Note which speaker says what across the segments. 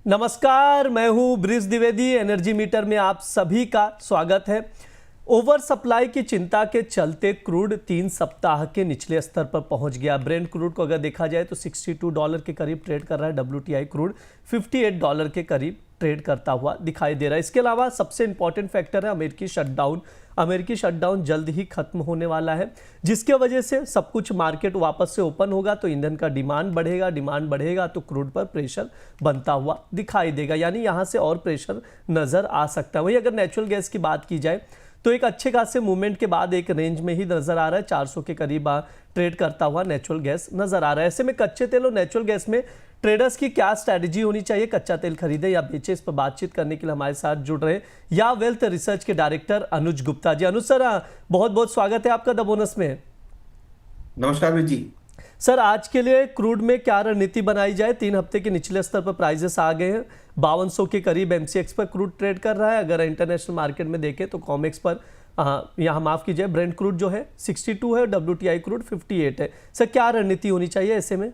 Speaker 1: नमस्कार, मैं हूं ब्रिज द्विवेदी। एनर्जी मीटर में आप सभी का स्वागत है। ओवर सप्लाई की चिंता के चलते क्रूड 3 सप्ताह के निचले स्तर पर पहुंच गया। ब्रेंट क्रूड को अगर देखा जाए तो $62 के करीब ट्रेड कर रहा है। WTI क्रूड $58 के करीब ट्रेड करता हुआ दिखाई दे रहा है। इसके अलावा सबसे इंपॉर्टेंट फैक्टर है अमेरिकी शटडाउन। अमेरिकी शटडाउन जल्द ही खत्म होने वाला है, जिसके वजह से सब कुछ मार्केट वापस से ओपन होगा तो ईंधन का डिमांड बढ़ेगा तो क्रूड पर प्रेशर बनता हुआ दिखाई देगा, यानी यहां से और प्रेशर नजर आ सकता है। वहीं अगर नेचुरल गैस की बात की जाए तो एक अच्छे खासे मूवमेंट के बाद एक रेंज में ही नजर आ रहा है। 400 के करीब ट्रेड करता हुआ नेचुरल गैस नजर आ रहा है। ऐसे में कच्चे तेल और नेचुरल गैस में ट्रेडर्स की क्या स्ट्रैटेजी होनी चाहिए, कच्चा तेल खरीदे या बेचे, इस पर बातचीत करने के लिए हमारे साथ जुड़ रहे या वेल्थ रिसर्च के डायरेक्टर अनुज गुप्ता जी। अनुज सर, बहुत बहुत स्वागत है आपका द बोनस में।
Speaker 2: नमस्कार जी।
Speaker 1: सर, आज के लिए क्रूड में क्या रणनीति बनाई जाए? 3 हफ्ते के निचले स्तर पर प्राइजेस आ गए हैं। 5200 के करीब MCX पर क्रूड ट्रेड कर रहा है। अगर इंटरनेशनल मार्केट में देखें तो कॉमेक्स पर यहाँ माफ कीजिए, ब्रेंट क्रूड जो है 62 है, WTI क्रूड 58 है। सर, क्या रणनीति होनी चाहिए ऐसे में?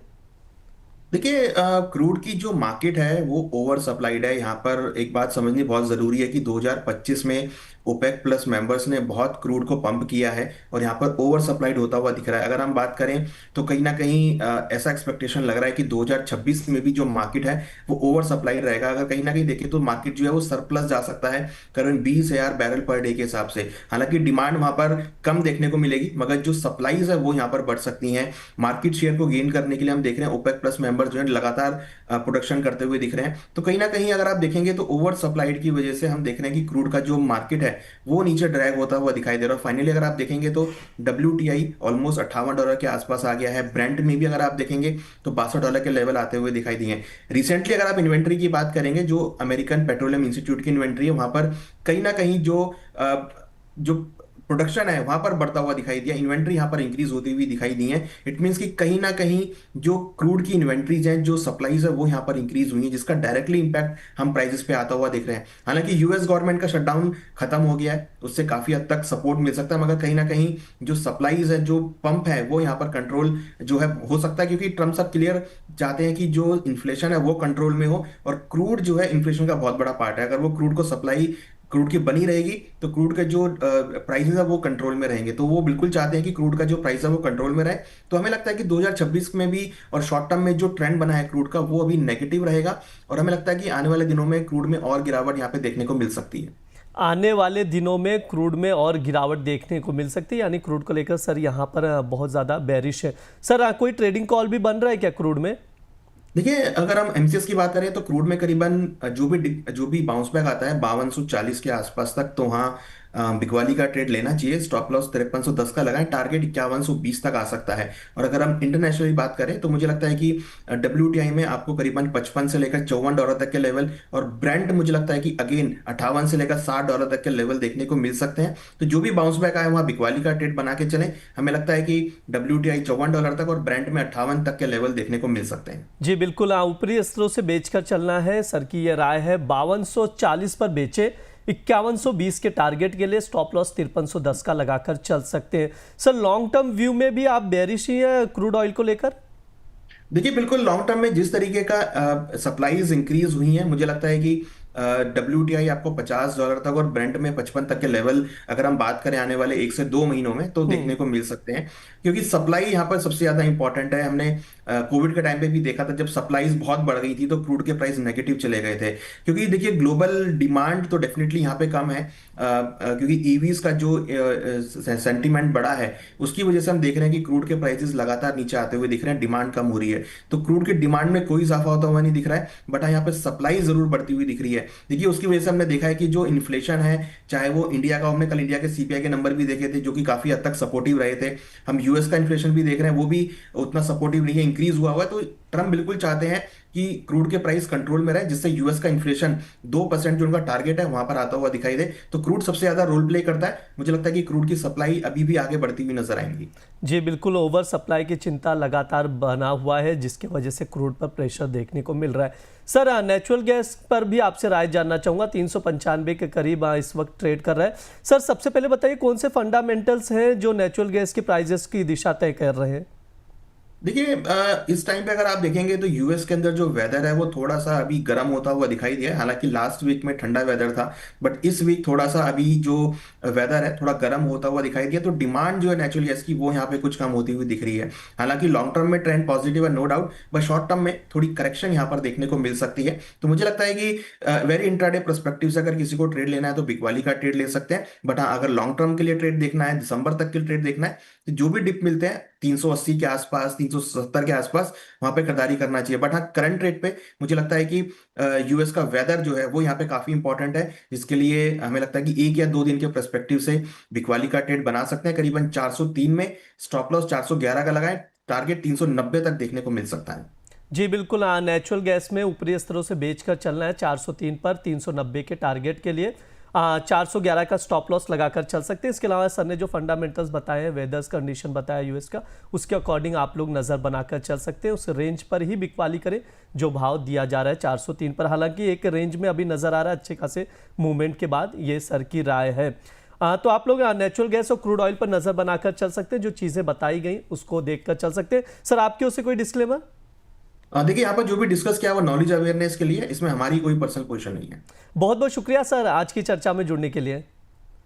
Speaker 2: देखिए, क्रूड की जो मार्केट है वो ओवर सप्लाइड है। यहाँ पर एक बात समझनी बहुत ज़रूरी है कि 2025 में ओपेक प्लस मेंबर्स ने बहुत क्रूड को पंप किया है और यहाँ पर ओवर सप्लाइड होता हुआ दिख रहा है। अगर हम बात करें तो कहीं ना कहीं ऐसा एक्सपेक्टेशन लग रहा है कि 2026 में भी जो मार्केट है वो ओवर सप्लाइड रहेगा। अगर कहीं ना कहीं देखें तो मार्केट जो है वो सरप्लस जा सकता है करीबन 20,000 बैरल पर डे के हिसाब से। हालांकि डिमांड वहां पर कम देखने को मिलेगी, मगर जो सप्लाईज है वो यहाँ पर बढ़ सकती हैं। मार्केट शेयर को गेन करने के लिए हम देख रहे हैं ओपेक प्लस मेंबर जो है लगातार प्रोडक्शन करते हुए दिख रहे हैं। तो कहीं ना कहीं अगर आप देखेंगे तो ओवर सप्लाइड की वजह से हम देख रहे हैं कि क्रूड का जो मार्केट है वो नीचे ड्रैग होता हुआ दिखाई दे रहा है। फाइनली अगर आप देखेंगे तो WTI ऑलमोस्ट $58 के आसपास आ गया है। ब्रेंट में भी अगर आप देखेंगे तो $62 के लेवल आते हुए दिखाई दिए। रिसेंटली अगर आप इन्वेंट्री की बात करेंगे, जो अमेरिकन पेट्रोलियम इंस्टीट्यूट की इन्वेंट्री है वहां पर कहीं ना कहीं जो प्रोडक्शन है वहां पर बढ़ता हुआ दिखाई दिया, इन्वेंट्री यहां पर इंक्रीज होती हुई दिखाई दी है। इट मींस कि कहीं ना कहीं जो क्रूड की इन्वेंट्रीज हैं, जो सप्लाईज है वो यहां पर इंक्रीज हुई है, जिसका डायरेक्टली इंपैक्ट हम प्राइसेस पे आता हुआ देख रहे हैं। हालांकि यूएस गवर्नमेंट का शटडाउन खत्म हो गया है, उससे काफी हद तक सपोर्ट मिल सकता है, मगर कहीं ना कहीं जो सप्लाईज है, जो पंप है, वो यहाँ पर कंट्रोल जो है हो सकता है, क्योंकि ट्रम्प सब क्लियर चाहते हैं कि जो इन्फ्लेशन है वो कंट्रोल में हो और क्रूड जो है इन्फ्लेशन का बहुत बड़ा पार्ट है। अगर वो क्रूड को सप्लाई क्रूड की बनी रहेगी तो क्रूड के जो प्राइसेस है वो कंट्रोल में रहेंगे। तो वो बिल्कुल चाहते हैं कि क्रूड का जो प्राइस है वो कंट्रोल में रहे। तो हमें लगता है कि 2026 में भी और शॉर्ट टर्म में जो ट्रेंड बना है क्रूड का वो अभी नेगेटिव रहेगा और हमें लगता है कि आने वाले दिनों में क्रूड में और गिरावट यहाँ पे देखने को मिल सकती है।
Speaker 1: आने वाले दिनों में क्रूड में और गिरावट देखने को मिल सकती है, यानी क्रूड को लेकर सर यहाँ पर बहुत ज़्यादा बेरिश है। सर, कोई ट्रेडिंग कॉल भी बन रहा है क्या क्रूड में?
Speaker 2: देखिए, अगर हम MCX की बात करें तो क्रूड में करीबन जो भी बाउंस बैक आता है 5240 के आसपास तक, तो वहाँ बिकवाली का ट्रेड लेना चाहिए। स्टॉप लॉस 5310 का लगाएं, टारगेट 5120 तक आ सकता है। और अगर हम इंटरनेशनली बात करें तो मुझे लगता है कि WTI में आपको करीबन 55 से लेकर $54 तक के लेवल, और ब्रेंट मुझे लगता है कि अगेन 58 से लेकर $60 तक के लेवल देखने को मिल सकते हैं। तो जो भी बाउंस बैक आए वहाँ बिकवाली का ट्रेड बना के चलें। हमें लगता है कि WTI $54 तक और ब्रेंट में 58 तक के लेवल देखने को मिल सकते हैं।
Speaker 1: जी बिल्कुल, ऊपरी स्तरों से बेचकर चलना है। सर की ये राय है। 5240 पर बेचे, 5120 के टारगेट के लिए स्टॉप लॉस 5310 का लगाकर चल सकते हैं। सर, लॉन्ग टर्म व्यू में भी आप बेरिश ही है क्रूड ऑयल को लेकर?
Speaker 2: देखिए, बिल्कुल लॉन्ग टर्म में जिस तरीके का सप्लाईज इंक्रीज हुई है, मुझे लगता है कि WTI आपको $50 तक और ब्रेंट में 55 तक के लेवल अगर हम बात करें आने वाले 1 से 2 महीनों में तो देखने को मिल सकते हैं, क्योंकि सप्लाई यहाँ पर सबसे ज्यादा इंपॉर्टेंट है। हमने कोविड के टाइम पे भी देखा था, जब सप्लाईज बहुत बढ़ गई थी तो क्रूड के प्राइस नेगेटिव चले गए थे। क्योंकि देखिए, ग्लोबल डिमांड तो डेफिनेटली यहाँ पे कम है, क्योंकि ईवीज का जो सेंटीमेंट बढ़ा है उसकी वजह से हम देख रहे हैं कि क्रूड के प्राइसेस लगातार नीचे आते हुए दिख रहे हैं, डिमांड कम हो रही है। तो क्रूड की डिमांड में कोई इजाफा होता हुआ नहीं दिख रहा है, बट यहाँ पे सप्लाई जरूर बढ़ती हुई दिख रही है। देखिए, उसकी वजह से हमने देखा है कि जो इन्फ्लेशन है, चाहे वो इंडिया का, हमने कल इंडिया के CPI के नंबर भी देखे थे जो कि काफी हद तक सपोर्टिव रहे थे। हम यूएस का इन्फ्लेशन भी देख रहे हैं, वो भी उतना सपोर्टिव नहीं है, इंक्रीज हुआ है। तो ट्रम्प बिल्कुल चाहते हैं कि क्रूड के प्राइस कंट्रोल में रहे, जिससे यूएस का इन्फ्लेशन 2% जो उनका टारगेट है वहां पर आता हुआ दिखाई दे। तो क्रूड सबसे ज्यादा रोल प्ले करता है। मुझे लगता है कि क्रूड की सप्लाई अभी भी आगे बढ़ती हुई नजर आएंगी।
Speaker 1: जी बिल्कुल, ओवर सप्लाई की चिंता लगातार बना हुआ है, जिसकी वजह से क्रूड पर प्रेशर देखने को मिल रहा है। सर, नेचुरल गैस पर भी आपसे राय जानना चाहूंगा। 395 के करीब इस वक्त ट्रेड कर रहा है। सर, सबसे पहले बताइए कौन से फंडामेंटल्स हैं जो नेचुरल गैस के प्राइजेस की दिशा तय कर रहे हैं?
Speaker 2: देखिए इस टाइम पे अगर आप देखेंगे तो यूएस के अंदर जो वेदर है वो थोड़ा सा अभी गर्म होता हुआ दिखाई दिया है। हालांकि लास्ट वीक में ठंडा वेदर था, बट इस वीक थोड़ा सा अभी जो वेदर है थोड़ा गर्म होता हुआ दिखाई दिया। तो डिमांड जो है नेचुरल गैस की वो यहाँ पे कुछ कम होती हुई दिख रही है। हालांकि लॉन्ग टर्म में ट्रेंड पॉजिटिव है no doubt, but short term में थोड़ी करेक्शन यहाँ पर देखने को मिल सकती है। तो मुझे लगता है कि वेरी इंट्राडे परस्पेक्टिव से अगर किसी को ट्रेड लेना है तो बिग वाली का ट्रेड ले सकते हैं। बट हाँ, अगर लॉन्ग टर्म के लिए ट्रेड देखना है, दिसंबर तक के ट्रेड देखना है, तो जो भी डिप मिलते हैं 380 के आसपास, 370 के आसपास, वहां पे खरीदारी करना चाहिए। बट हाँ, करंट रेट पे मुझे लगता है कि यूएस का वेदर जो है वो यहाँ पे काफी इंपॉर्टेंट है, जिसके लिए हमें लगता है कि 1 या 2 दिन के पर्सपेक्टिव से बिकवाली का ट्रेड बना सकते हैं। करीबन 403 में स्टॉप लॉस 411 का लगाएं, टारगेट 390 तक देखने को मिल सकता है।
Speaker 1: जी बिल्कुल, हाँ, नेचुरल गैस में ऊपरी स्तरों से बेचकर चलना है 403 पर 390 के टारगेट के लिए। 411 का स्टॉप लॉस लगाकर चल सकते हैं। इसके अलावा सर ने जो फंडामेंटल्स बताए हैं, वेदर्स कंडीशन बताया यूएस का, उसके अकॉर्डिंग आप लोग नज़र बनाकर चल सकते हैं। उस रेंज पर ही बिकवाली करें जो भाव दिया जा रहा है 403 पर। हालांकि एक रेंज में अभी नज़र आ रहा है अच्छे खासे मूवमेंट के बाद, ये सर की राय है। तो आप लोग नेचुरल गैस और क्रूड ऑयल पर नज़र बनाकर चल सकते हैं। जो चीज़ें बताई गई उसको देखकर चल सकते हैं। सर आपकी ओर से कोई डिस्क्लेमर?
Speaker 2: देखिए यहाँ पर जो भी डिस्कस किया वो नॉलेज अवेयरनेस के लिए, इसमें हमारी कोई पर्सनल पोजीशन नहीं है।
Speaker 1: बहुत बहुत शुक्रिया सर आज की चर्चा में जुड़ने के लिए।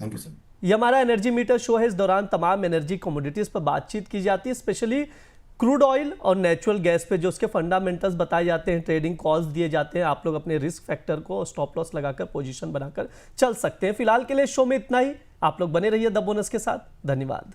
Speaker 2: Thank you sir.
Speaker 1: ये हमारा एनर्जी मीटर शो है। इस दौरान तमाम एनर्जी कमोडिटीज पर बातचीत की जाती है, स्पेशली क्रूड ऑयल और नेचुरल गैस पे जो उसके फंडामेंटल्स बताए जाते हैं, ट्रेडिंग कॉल्स दिए जाते हैं। आप लोग अपने रिस्क फैक्टर को स्टॉप लॉस लगाकर पोजीशन बनाकर चल सकते हैं। फिलहाल के लिए शो में इतना ही। आप लोग बने रहिए द बोनस के साथ। धन्यवाद।